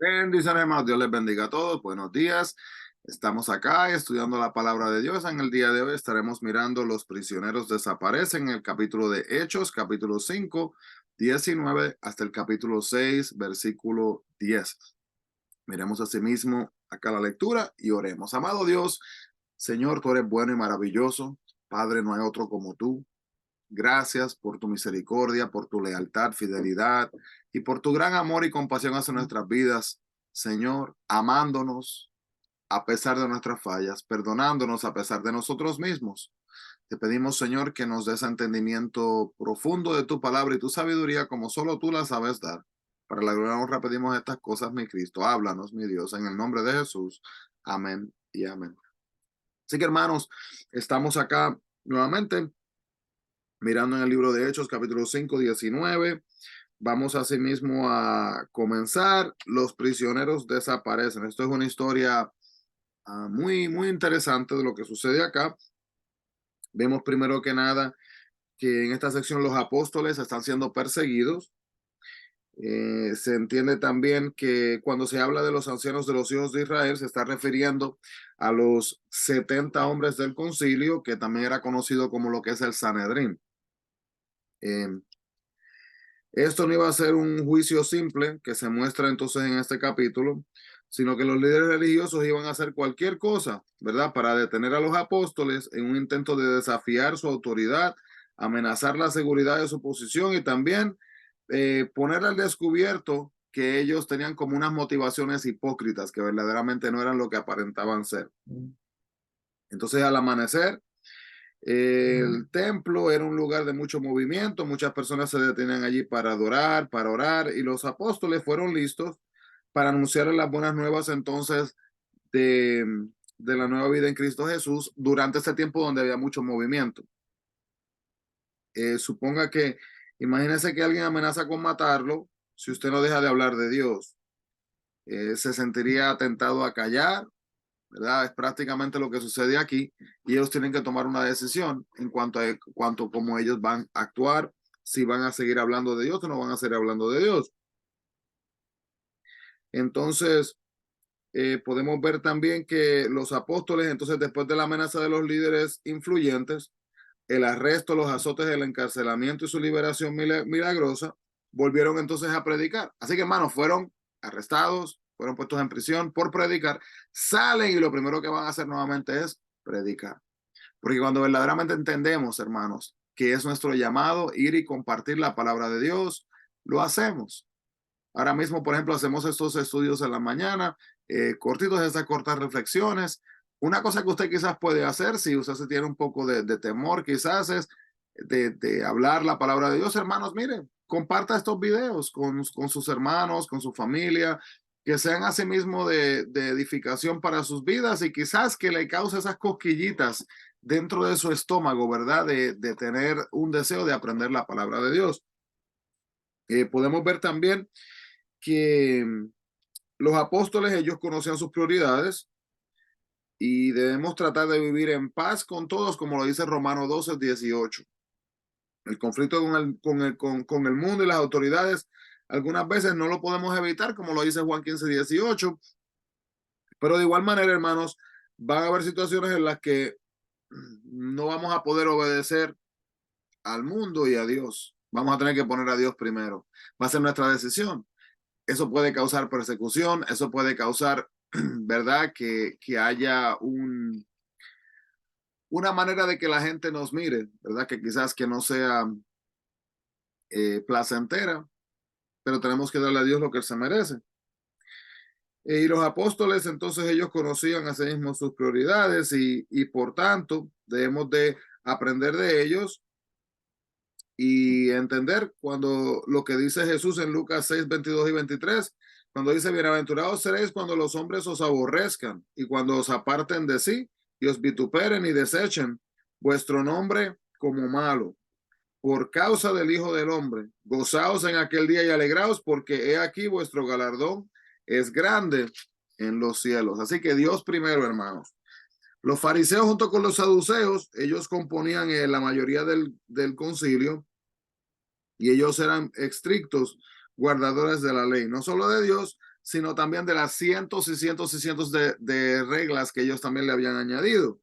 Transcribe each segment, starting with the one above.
Bendiciones, hermanos. Dios les bendiga a todos. Buenos días. Estamos acá estudiando la palabra de Dios. En el día de hoy estaremos mirando los prisioneros desaparecen en el capítulo de Hechos, capítulo 5, 19 hasta el capítulo 6, versículo 10. Miremos asimismo acá la lectura y oremos. Amado Dios, Señor, tú eres bueno y maravilloso. Padre, no hay otro como tú. Gracias por tu misericordia, por tu lealtad, fidelidad y por tu gran amor y compasión hacia nuestras vidas, Señor, amándonos a pesar de nuestras fallas, perdonándonos a pesar de nosotros mismos. Te pedimos, Señor, que nos des entendimiento profundo de tu palabra y tu sabiduría como solo tú la sabes dar. Para la gloria y honra pedimos estas cosas, mi Cristo. Háblanos, mi Dios, en el nombre de Jesús. Amén y amén. Así que, hermanos, estamos acá nuevamente mirando en el libro de Hechos, capítulo 5, 19. Vamos asimismo a comenzar. Los prisioneros desaparecen. Esto es una historia muy interesante de lo que sucede acá. Vemos primero que nada que en esta sección los apóstoles están siendo perseguidos. Se entiende también que cuando se habla de los ancianos de los hijos de Israel, se está refiriendo a los 70 hombres del concilio, que también era conocido como lo que es el Sanedrín. Eh, Esto no iba a ser un juicio simple que se muestra entonces en este capítulo, sino que los líderes religiosos iban a hacer cualquier cosa, ¿verdad? Para detener a los apóstoles en un intento de desafiar su autoridad, amenazar la seguridad de su posición y también poner al descubierto que ellos tenían como unas motivaciones hipócritas que verdaderamente no eran lo que aparentaban ser. Entonces, al amanecer, el templo era un lugar de mucho movimiento, muchas personas se detenían allí para adorar, para orar, y los apóstoles fueron listos para anunciar las buenas nuevas entonces de, de la nueva vida en Cristo Jesús durante este tiempo donde había mucho movimiento. Suponga que, imagínese que alguien amenaza con matarlo si usted no deja de hablar de Dios. Se sentiría tentado a callar, ¿verdad? Es prácticamente lo que sucede aquí y ellos tienen que tomar una decisión en cuanto cómo ellos van a actuar, si van a seguir hablando de Dios o no van a seguir hablando de Dios. Entonces, podemos ver también que los apóstoles, entonces después de la amenaza de los líderes influyentes, el arresto, los azotes, el encarcelamiento y su liberación milagrosa, volvieron entonces a predicar. Así que, hermanos, fueron arrestados, fueron puestos en prisión por predicar, salen y lo primero que van a hacer nuevamente es predicar. Porque cuando verdaderamente entendemos, hermanos, que es nuestro llamado ir y compartir la palabra de Dios, lo hacemos. Ahora mismo, por ejemplo, hacemos estos estudios en la mañana, cortitos, estas cortas reflexiones. Una cosa que usted quizás puede hacer, si usted se tiene un poco de temor, quizás es de hablar la palabra de Dios, hermanos, miren, comparta estos videos con sus hermanos, con su familia, que sean asimismo de edificación para sus vidas y quizás que le cause esas cosquillitas dentro de su estómago, ¿verdad? De tener un deseo de aprender la palabra de Dios. Podemos ver también que los apóstoles, ellos conocían sus prioridades y debemos tratar de vivir en paz con todos, como lo dice Romanos 12, 18. El conflicto con el mundo y las autoridades, algunas veces no lo podemos evitar, como lo dice Juan 15, 18, pero de igual manera, hermanos, van a haber situaciones en las que no vamos a poder obedecer al mundo y a Dios. Vamos a tener que poner a Dios primero. Va a ser nuestra decisión. Eso puede causar persecución, eso puede causar, ¿verdad? Que haya una manera de que la gente nos mire, ¿verdad? Que quizás que no sea placentera, pero tenemos que darle a Dios lo que Él se merece. Y los apóstoles, entonces ellos conocían a sí mismos sus prioridades y por tanto debemos de aprender de ellos y entender cuando lo que dice Jesús en Lucas 6, 22 y 23, cuando dice, bienaventurados seréis cuando los hombres os aborrezcan y cuando os aparten de sí y os vituperen y desechen vuestro nombre como malo por causa del Hijo del Hombre. Gozaos en aquel día y alegraos porque he aquí vuestro galardón es grande en los cielos. Así que Dios primero, hermanos. Los fariseos junto con los saduceos, ellos componían la mayoría del concilio y ellos eran estrictos guardadores de la ley, no solo de Dios, sino también de las cientos y cientos y cientos de reglas que ellos también le habían añadido.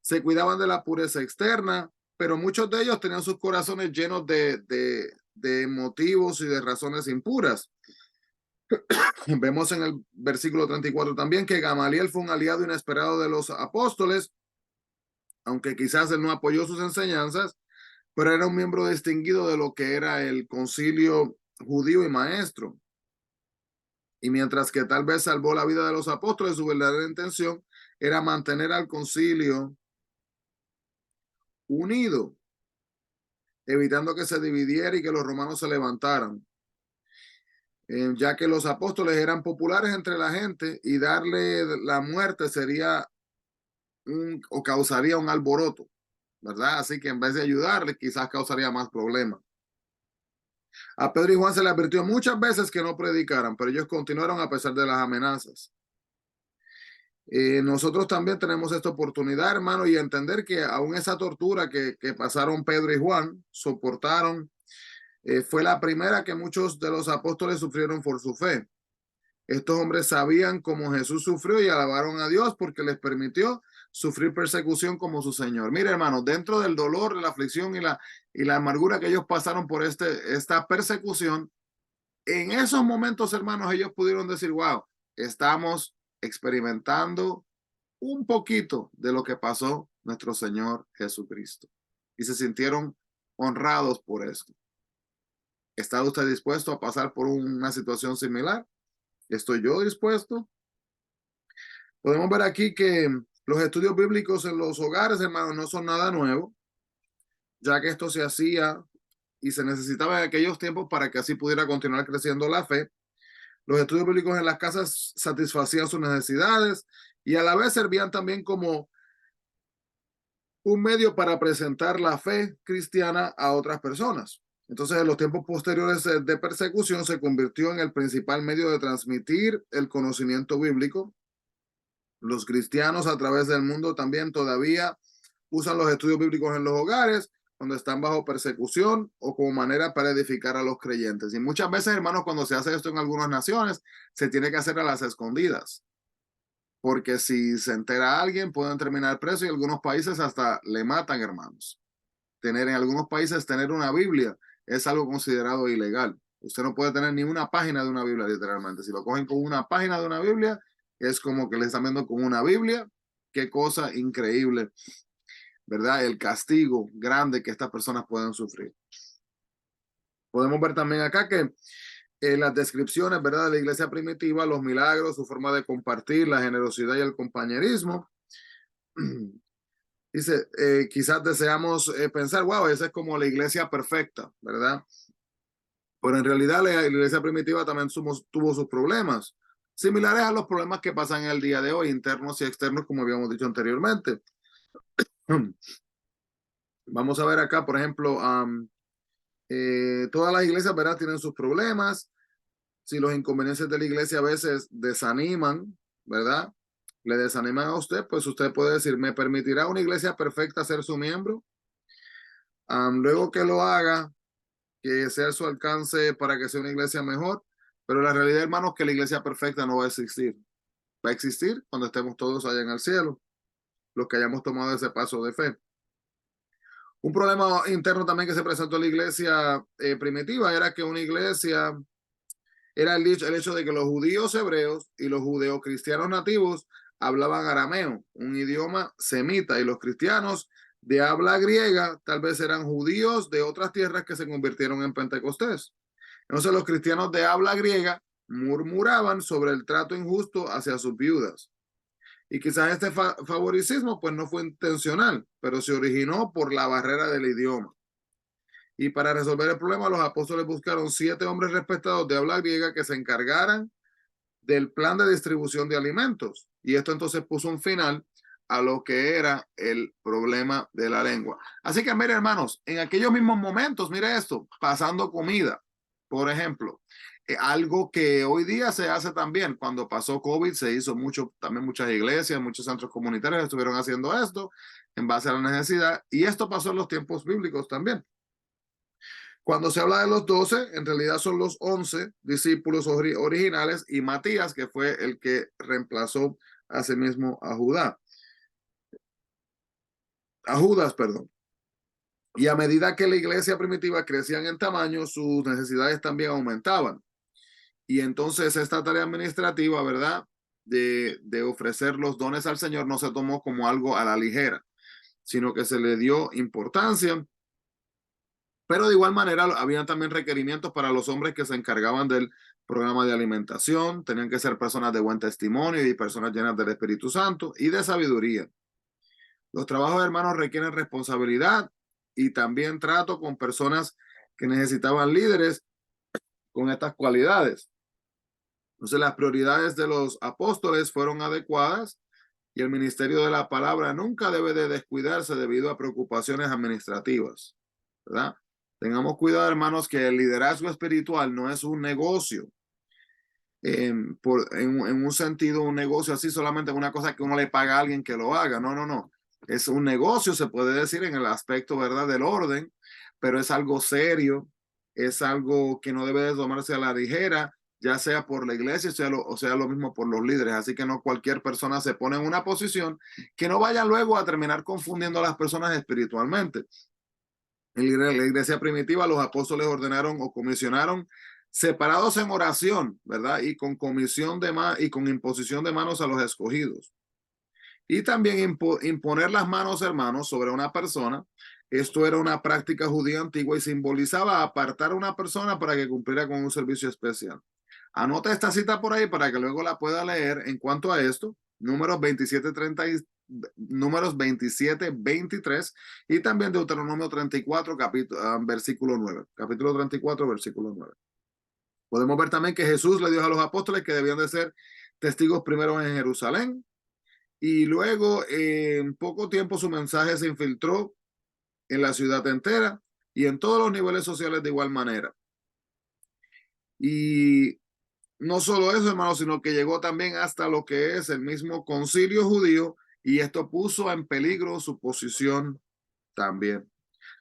Se cuidaban de la pureza externa, pero muchos de ellos tenían sus corazones llenos de motivos y de razones impuras. Vemos en el versículo 34 también que Gamaliel fue un aliado inesperado de los apóstoles, aunque quizás él no apoyó sus enseñanzas, pero era un miembro distinguido de lo que era el concilio judío y maestro. Y mientras que tal vez salvó la vida de los apóstoles, su verdadera intención era mantener al concilio unido, evitando que se dividiera y que los romanos se levantaran, ya que los apóstoles eran populares entre la gente y darle la muerte sería o causaría un alboroto, ¿verdad? Así que en vez de ayudarle, quizás causaría más problemas. A Pedro y Juan se les advirtió muchas veces que no predicaran, pero ellos continuaron a pesar de las amenazas. Nosotros también tenemos esta oportunidad, hermano, y entender que aún esa tortura que pasaron Pedro y Juan, soportaron, fue la primera que muchos de los apóstoles sufrieron por su fe. Estos hombres sabían cómo Jesús sufrió y alabaron a Dios porque les permitió sufrir persecución como su Señor. Mire, hermano, dentro del dolor, la aflicción y la amargura que ellos pasaron por esta persecución, en esos momentos, hermanos, ellos pudieron decir, wow, estamos experimentando un poquito de lo que pasó nuestro Señor Jesucristo. Y se sintieron honrados por esto. ¿Está usted dispuesto a pasar por una situación similar? ¿Estoy yo dispuesto? Podemos ver aquí que los estudios bíblicos en los hogares, hermanos, no son nada nuevo, ya que esto se hacía y se necesitaba en aquellos tiempos para que así pudiera continuar creciendo la fe. Los estudios bíblicos en las casas satisfacían sus necesidades y a la vez servían también como un medio para presentar la fe cristiana a otras personas. Entonces, en los tiempos posteriores de persecución se convirtió en el principal medio de transmitir el conocimiento bíblico. Los cristianos a través del mundo también todavía usan los estudios bíblicos en los hogares cuando están bajo persecución o como manera para edificar a los creyentes. Y muchas veces, hermanos, cuando se hace esto en algunas naciones, se tiene que hacer a las escondidas. Porque si se entera alguien, pueden terminar preso y en algunos países hasta le matan, hermanos. En algunos países tener una Biblia es algo considerado ilegal. Usted no puede tener ni una página de una Biblia, literalmente. Si lo cogen con una página de una Biblia, es como que le están viendo con una Biblia. Qué cosa increíble, ¿verdad? El castigo grande que estas personas pueden sufrir. Podemos ver también acá que las descripciones, ¿verdad?, de la iglesia primitiva, los milagros, su forma de compartir, la generosidad y el compañerismo. Dice, quizás deseamos pensar, wow, esa es como la iglesia perfecta, ¿verdad? Pero en realidad la iglesia primitiva también tuvo sus problemas, similares a los problemas que pasan en el día de hoy, internos y externos, como habíamos dicho anteriormente. Vamos a ver acá, por ejemplo, todas las iglesias, ¿verdad?, tienen sus problemas. Si los inconvenientes de la iglesia a veces desaniman, ¿verdad? Le desaniman a usted, pues usted puede decir, ¿me permitirá una iglesia perfecta ser su miembro? Luego que lo haga, que sea a su alcance para que sea una iglesia mejor, pero la realidad, hermanos, es que la iglesia perfecta no va a existir. Va a existir cuando estemos todos allá en el cielo, los que hayamos tomado ese paso de fe. Un problema interno también que se presentó en la iglesia primitiva era que una iglesia era el hecho de que los judíos hebreos y los judeocristianos nativos hablaban arameo, un idioma semita, y los cristianos de habla griega tal vez eran judíos de otras tierras que se convirtieron en Pentecostés. Entonces los cristianos de habla griega murmuraban sobre el trato injusto hacia sus viudas. Y quizás este favoricismo pues no fue intencional, pero se originó por la barrera del idioma. Y para resolver el problema, los apóstoles buscaron 7 hombres respetados de habla griega que se encargaran del plan de distribución de alimentos. Y esto entonces puso un final a lo que era el problema de la lengua. Así que, mire, hermanos, en aquellos mismos momentos, mire esto, pasando comida, por ejemplo, algo que hoy día se hace también. Cuando pasó COVID, se hizo mucho, también muchas iglesias, muchos centros comunitarios estuvieron haciendo esto en base a la necesidad. Y esto pasó en los tiempos bíblicos también. Cuando se habla de los 12, en realidad son los 11 discípulos originales y Matías, que fue el que reemplazó a sí mismo a Judas, perdón. Y a medida que la iglesia primitiva crecía en tamaño, sus necesidades también aumentaban. Y entonces esta tarea administrativa, ¿verdad? De ofrecer los dones al Señor no se tomó como algo a la ligera, sino que se le dio importancia. Pero de igual manera, habían también requerimientos para los hombres que se encargaban del programa de alimentación. Tenían que ser personas de buen testimonio y personas llenas del Espíritu Santo y de sabiduría. Los trabajos, hermanos, requieren responsabilidad y también trato con personas que necesitaban líderes con estas cualidades. Entonces, las prioridades de los apóstoles fueron adecuadas y el ministerio de la palabra nunca debe de descuidarse debido a preocupaciones administrativas, ¿verdad? Tengamos cuidado, hermanos, que el liderazgo espiritual no es un negocio. En un sentido, un negocio así solamente una cosa que uno le paga a alguien que lo haga. No, no, no. Es un negocio, se puede decir, en el aspecto, ¿verdad?, del orden, pero es algo serio, es algo que no debe de tomarse a la ligera, ya sea por la iglesia o sea lo mismo por los líderes. Así que no cualquier persona se pone en una posición que no vaya luego a terminar confundiendo a las personas espiritualmente. En la iglesia primitiva, los apóstoles ordenaron o comisionaron separados en oración, ¿verdad? Y con y con imposición de manos a los escogidos. Y también imponer las manos, hermanos, sobre una persona. Esto era una práctica judía antigua y simbolizaba apartar a una persona para que cumpliera con un servicio especial. Anota esta cita por ahí para que luego la pueda leer en cuanto a esto. Números 27, 23 y también Deuteronomio 34, versículo 9. Capítulo 34, versículo 9. Podemos ver también que Jesús le dijo a los apóstoles que debían de ser testigos primero en Jerusalén y luego en poco tiempo su mensaje se infiltró en la ciudad entera y en todos los niveles sociales de igual manera. Y no solo eso, hermano, sino que llegó también hasta lo que es el mismo concilio judío y esto puso en peligro su posición también.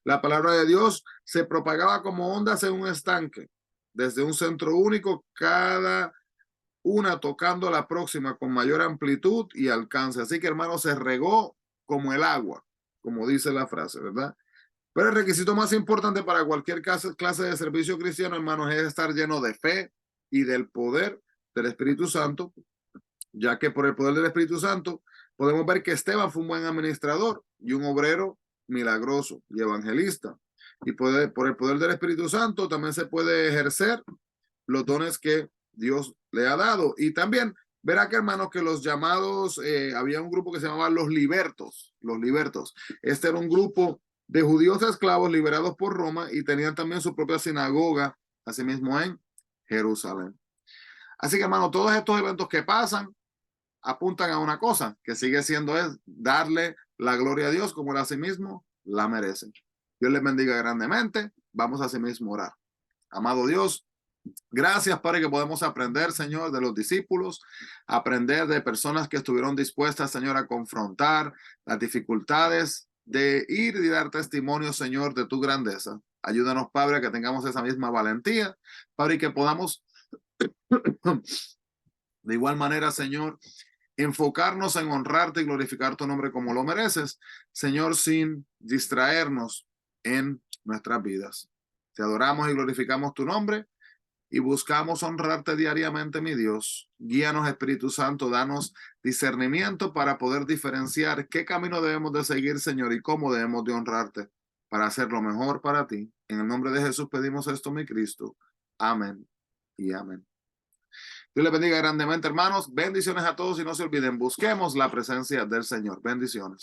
La palabra de Dios se propagaba como ondas en un estanque, desde un centro único, cada una tocando a la próxima con mayor amplitud y alcance. Así que, hermano, se regó como el agua, como dice la frase, ¿verdad? Pero el requisito más importante para cualquier clase de servicio cristiano, hermanos, es estar lleno de fe y del poder del Espíritu Santo, ya que por el poder del Espíritu Santo podemos ver que Esteban fue un buen administrador y un obrero milagroso y evangelista. Y por el poder del Espíritu Santo también se puede ejercer los dones que Dios le ha dado. Y también verá que, hermanos, que los llamados, había un grupo que se llamaba los libertos. Los libertos. Este era un grupo de judíos esclavos liberados por Roma y tenían también su propia sinagoga, asimismo en Jerusalén. Así que, hermano, todos estos eventos que pasan apuntan a una cosa, que sigue siendo es darle la gloria a Dios como él a sí mismo la merece. Dios les bendiga grandemente. Vamos a sí mismo orar. Amado Dios, gracias, Padre, que podemos aprender, Señor, de los discípulos, aprender de personas que estuvieron dispuestas, Señor, a confrontar las dificultades de ir y dar testimonio, Señor, de tu grandeza. Ayúdanos, Padre, a que tengamos esa misma valentía, Padre, y que podamos de igual manera, Señor, enfocarnos en honrarte y glorificar tu nombre como lo mereces, Señor, sin distraernos en nuestras vidas. Te adoramos y glorificamos tu nombre y buscamos honrarte diariamente, mi Dios. Guíanos, Espíritu Santo, danos discernimiento para poder diferenciar qué camino debemos de seguir, Señor, y cómo debemos de honrarte para hacer lo mejor para ti. En el nombre de Jesús pedimos esto, mi Cristo. Amén y amén. Dios les bendiga grandemente, hermanos. Bendiciones a todos y no se olviden, busquemos la presencia del Señor. Bendiciones.